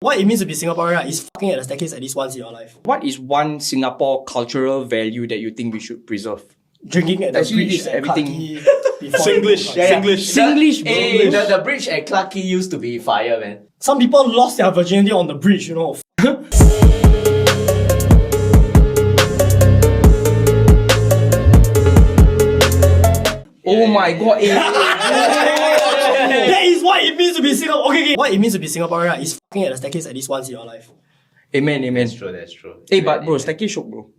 What it means to be Singaporean right, is fucking at the staircase at least once in your life. What is one Singapore cultural value that you think we should preserve? Drinking at the Actually, bridge it's at everything. Clarke before Singlish. you go. Singlish, bro. Hey, the bridge at Clarke used to be fire, man. Some people lost their virginity on the bridge, you know. Oh my god, That is what it means to be Singapore. Okay. What it means to be Singaporean right, is fucking at the staircase at least once in your life. Amen. That's true. Hey, but bro, staircase shook, bro.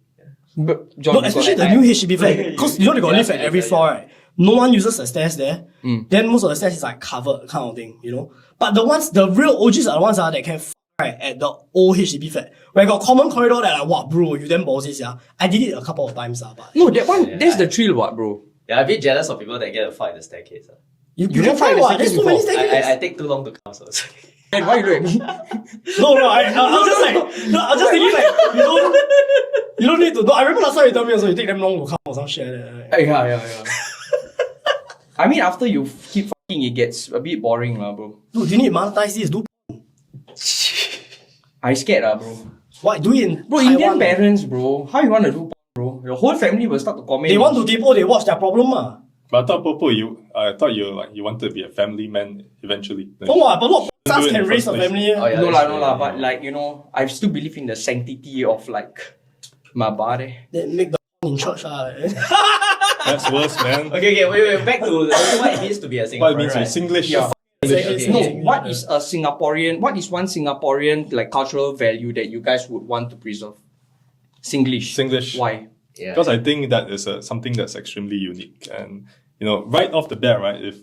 But John, No, especially the new HDB flat. Because you know they got lift at every floor, right? No one uses the stairs there. Then most of the stairs is like covered kind of thing, you know. But the real OGs are the ones that can right at the old HDB flat. Where I got common corridor that like, wow, bro, you damn ballsy, yeah. I did it a couple of times, but no, that one, that's the thrill, what, bro? Yeah, I'm a bit jealous of people that get a fight at the staircase. you can find what? There's so many staircases. I take too long to come, so And why you look at me? No, I was just like, no, I was just thinking like, you don't need to. No, I remember last time you told me also you take them long to come or some shit. Yeah. I mean, after you keep fucking, it gets a bit boring, bro. Dude, you need to monetize this. Do I scared, bro. what? Do it in Bro, Taiwan. Indian parents, bro. How you want to do, bro? Your whole family will start to comment. They want to depo, they watch their problem. But I thought, Popo, I thought you wanted to be a family man eventually. Oh, but a lot of Do it us in can the raise first a place. family. Oh, yeah. No lah. But like, you know, I still believe in the sanctity of like my body. Then make the in church. That's worse, man. Okay, wait. Back to what it means to be a Singaporean. What it means right? is Singlish. Yeah. Okay. No, what is a Singaporean? What is one Singaporean like cultural value that you guys would want to preserve? Singlish. Why? Yeah. Because I think that is something that's extremely unique, and you know, right off the bat, right,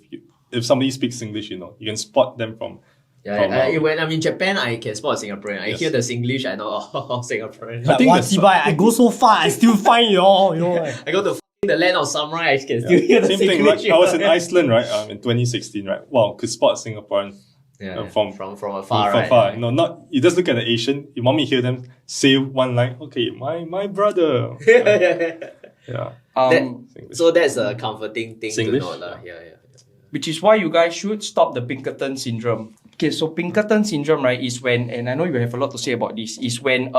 if somebody speaks English, you know, you can spot them from. When I'm in Japan, I can spot a Singaporean. I hear the Singlish, I know, Singaporean. I think What, that's I go so far, I still find y'all, you know. Like. I go to the land of samurai, I can still hear the Same Singlish. thing, right? I was in Iceland, right, in 2016, right? Wow, could spot Singaporean from afar, right? afar. You know, not you just look at the Asian. You want me to hear them say one line? Okay, my brother. Yeah. So that's a comforting thing Singlish? to know, lah. Yeah. Which is why you guys should stop the Pinkerton syndrome. Okay, so Pinkerton syndrome, right, is when, and I know you have a lot to say about this, is when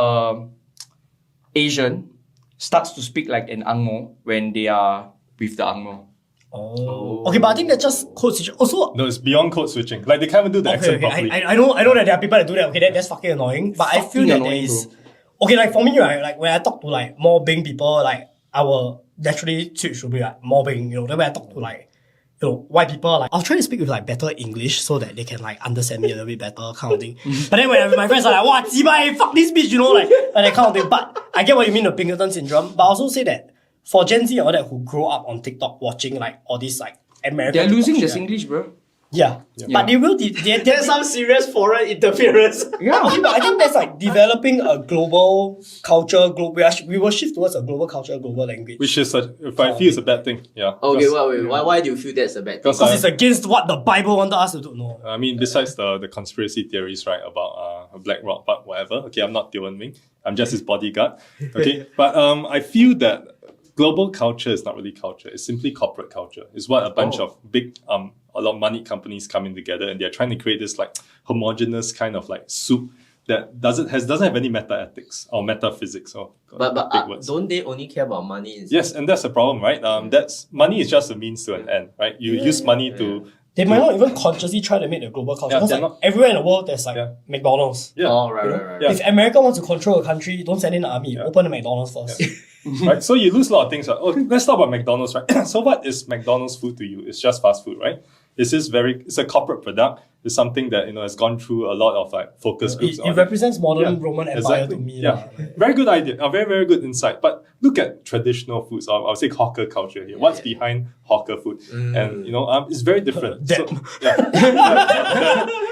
Asian starts to speak like an Angmo when they are with the Angmo. Oh. Okay, but I think that's just code switching. Also, No, it's beyond code switching. Like they can't even do the accent properly. I know that there are people that do that. Okay, that's fucking annoying. But I feel Fucking that annoying, there is. Okay, like for me, right, like when I talk to like more Bing people, like I will naturally switch to be like more Bing, you know. Then when I talk to like, you know, white people, like I'll try to speak with like better English so that they can like understand me a little bit better, kind of thing. But then when my friends are like, "Wow, Zibai, fuck this bitch," you know, like that kind of thing. But I get what you mean, the Pinkerton syndrome. But I also say that for Gen Z or that who grow up on TikTok watching like all these like American, They're losing the TikTok shit, right? Singlish, bro. Yeah. But they will. There's some serious foreign interference. Yeah, okay, but I think that's like developing a global culture. We will shift towards a global culture, global language. Which is, if I feel it's a bad thing. Yeah. Okay, Because, why do you feel that's a bad thing? Because it's against what the Bible wanted us to do. No. I mean, besides the conspiracy theories, right, about Black Rock, but whatever. Okay, I'm not Teow Ming. I'm just his bodyguard. Okay, but I feel that global culture is not really culture. It's simply corporate culture. It's what a bunch of big a lot of money companies coming together, and they're trying to create this like homogeneous kind of like soup that doesn't have any meta ethics or metaphysics or But big words. don't they only care about money? Yes, and that's the problem, right? That's money is just a means to an end, right? You use money to. They might not even consciously try to make the global culture. Yeah, Because they're like, not- everywhere in the world, there's like McDonald's. Yeah. Oh, right. Yeah. If America wants to control a country, don't send in the army. Open the McDonald's first. Right? So you lose a lot of things. Right? Oh, let's talk about McDonald's, right? So what is McDonald's food to you? It's just fast food, right? It's a corporate product. It's something that, you know, has gone through a lot of like focus groups. It represents modern Roman Empire to me. Yeah. lah. Very good idea. A very, very good insight. But look at traditional foods. I would say hawker culture here. What's behind hawker food? And, you know, it's very different. So,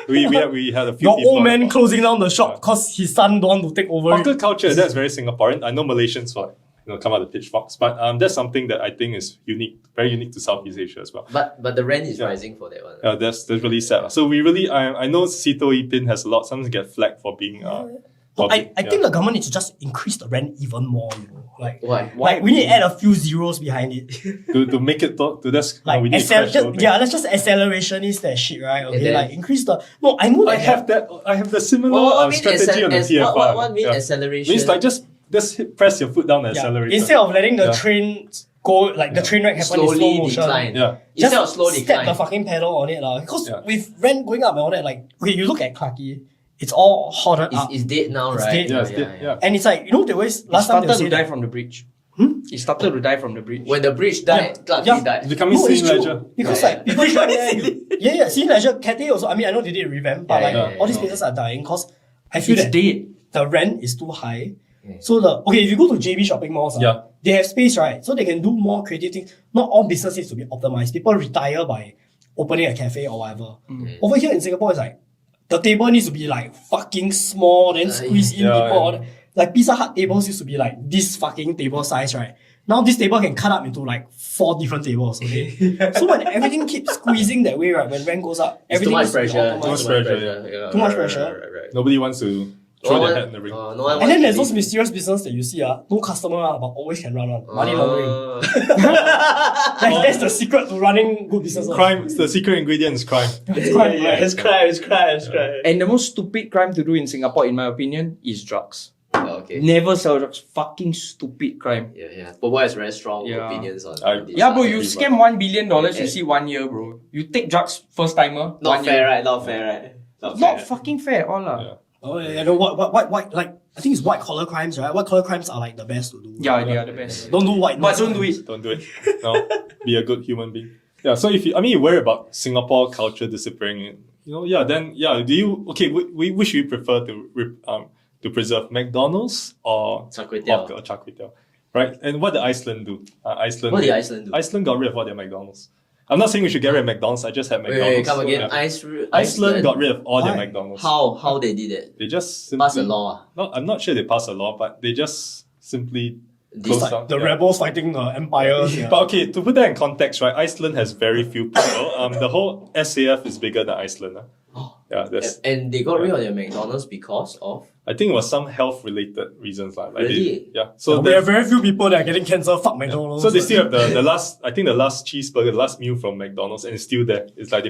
we had a few Your people old man like, closing down the shop because his son don't want to take over. hawker culture, that's very Singaporean. I know Malaysians will come out of pitchforks, but that's something that I think is unique, very unique to Southeast Asia as well. But the rent is rising for that one. That's really sad. So we really, I know Sito Ipin has a lot, sometimes get flagged for being... I think the government needs to just increase the rent even more, you know. Like, Why? like we need to add a few zeros behind it. to make it to that's Like we need to crash the whole thing. let's just accelerationist that shit, right? Okay, then- like increase the. No, I know I that. have the similar What mean strategy on the TFR. what mean acceleration? Means like just press your foot down the Yeah. accelerator. Instead of letting the Yeah. train go, like the train wreck happen in slow slowly motion. decline. Yeah. Just Instead of slow step decline. the fucking pedal on it, Because Yeah. with rent going up and all that, like, okay, you look at Clarke, it's all hoarded up. It's dead now, It's right? dead. Yeah, it's dead, yeah. And it's like, they always, last It time they started would to say die that, from the bridge. It started to die from the bridge. When the bridge died, Clarke Yeah. died. It's becoming no, it's scene true. ledger. Because Yeah, like, people shop there, Scene Leisure, Cathay also, I mean, I know they did revamp, but Yeah, like, yeah, all these yeah. places are dying because I feel It's that dead. the rent is too high. So if you go to JB shopping malls, Yeah. they have space, right? So they can do more creative things. Not all business needs to be optimized. People retire by opening a cafe or whatever. Over here in Singapore, it's like the table needs to be like fucking small, then squeeze in yeah, people. yeah. All that. Like Pizza Hut tables used to be like this fucking table size, right? Now this table can cut up into like 4 different tables, okay? So when everything keeps squeezing that way, right, when rent goes up, It's too everything much needs to be pressure. optimized. Too much pressure, Yeah. Too much Right, pressure. right. Nobody wants to throw their hat in the ring. No one And then there's wants those mysterious business that you see, no customer, but always can run on. Money to laundering. be- That's the secret to running good business. Crime, the secret ingredient is crime. It's crime, right? It's crime. And the most stupid crime to do in Singapore, in my opinion, is drugs. Oh, okay. Never sell drugs. Fucking stupid crime. Yeah. Bobo has very strong Yeah. opinions on I- this. Yeah, bro, lah. you scam $1 billion, you see 1 year, bro. You take drugs first timer. Not 1 fair, year. right? Not fair, right? Not fair. fucking fair at all, lah. Yeah. Oh yeah, no, what, like I think it's white collar crimes, right? White collar crimes are like the best to do. Yeah, they are the best. Don't do white. But don't do crimes. it. Don't do it. No, be a good human being. Yeah. So if you worry about Singapore culture disappearing, do you which you prefer to preserve, McDonald's or Char Kway Teow. or Char Kway Teow, right? And what did Iceland do? Iceland. What did Iceland do? Iceland got rid of all their McDonald's. I'm not saying we should get rid of McDonald's. I just had McDonald's. Wait, come again. Yeah. Iceland got rid of all their Why? McDonald's. How they did it? They just simply, Pass a law. No, I'm not sure they passed a law, but they just simply closed Like down. the Yeah. rebels fighting the empire. Yeah. But okay, to put that in context, right? Iceland has very few people. The whole SAF is bigger than Iceland. Yeah, that's. And they got rid of their McDonald's because of I think it was some health-related reasons, like Really? yeah. So we have very few people that are getting cancer. Fuck McDonald's. so they still have the last, I think the last cheeseburger, the last meal from McDonald's, and it's still there. It's like they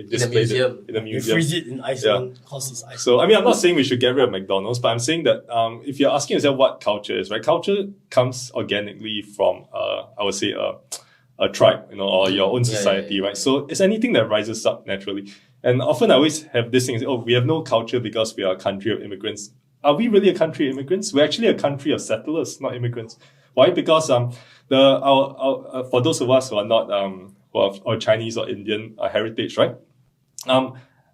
displayed museum. it in the They museum. freeze it in Iceland because it's Iceland. So I mean, I'm not saying we should get rid of McDonald's, but I'm saying that if you're asking yourself what culture is, right? Culture comes organically from I would say a tribe, or your own society, right? So it's anything that rises up naturally. And often I always have this thing: we have no culture because we are a country of immigrants. Are we really a country of immigrants? We're actually a country of settlers, not immigrants. Why? Because for those of us who are not or Chinese or Indian heritage, right?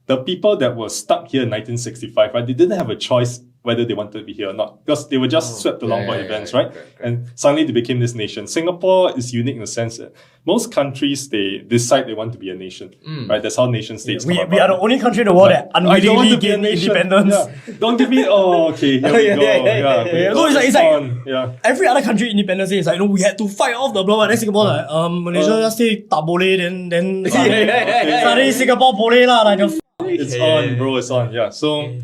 The people that were stuck here in 1965, right? They didn't have a choice whether they wanted to be here or not, because they were just swept along by events, right? And suddenly they became this nation. Singapore is unique in the sense that most countries, they decide they want to be a nation, right? That's how nation states come We about. are the only country in the world that I don't want unwillingly to be a gained nation. independence. Yeah. Don't give me, okay, here we go. yeah. No, it's like- on. Yeah. Every other country independence day is like, we had to fight off the blow, and then Singapore like, Malaysia just say tak boleh, then suddenly Singapore boleh lah, like the It's on, bro. It's on. Yeah. So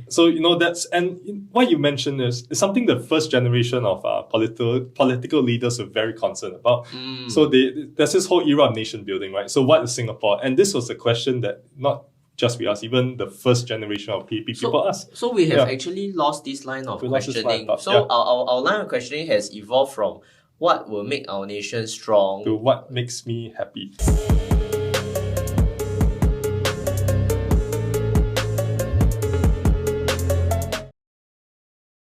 that's, and what you mentioned is something the first generation of political leaders were very concerned about. So there's this whole era of nation building, right? So what is Singapore? And this was a question that not just we asked, even the first generation of people asked. So we have Yeah. actually lost this line of We lost this questioning. line, but, so yeah. our line of questioning has evolved from what will make our nation strong To what makes me happy.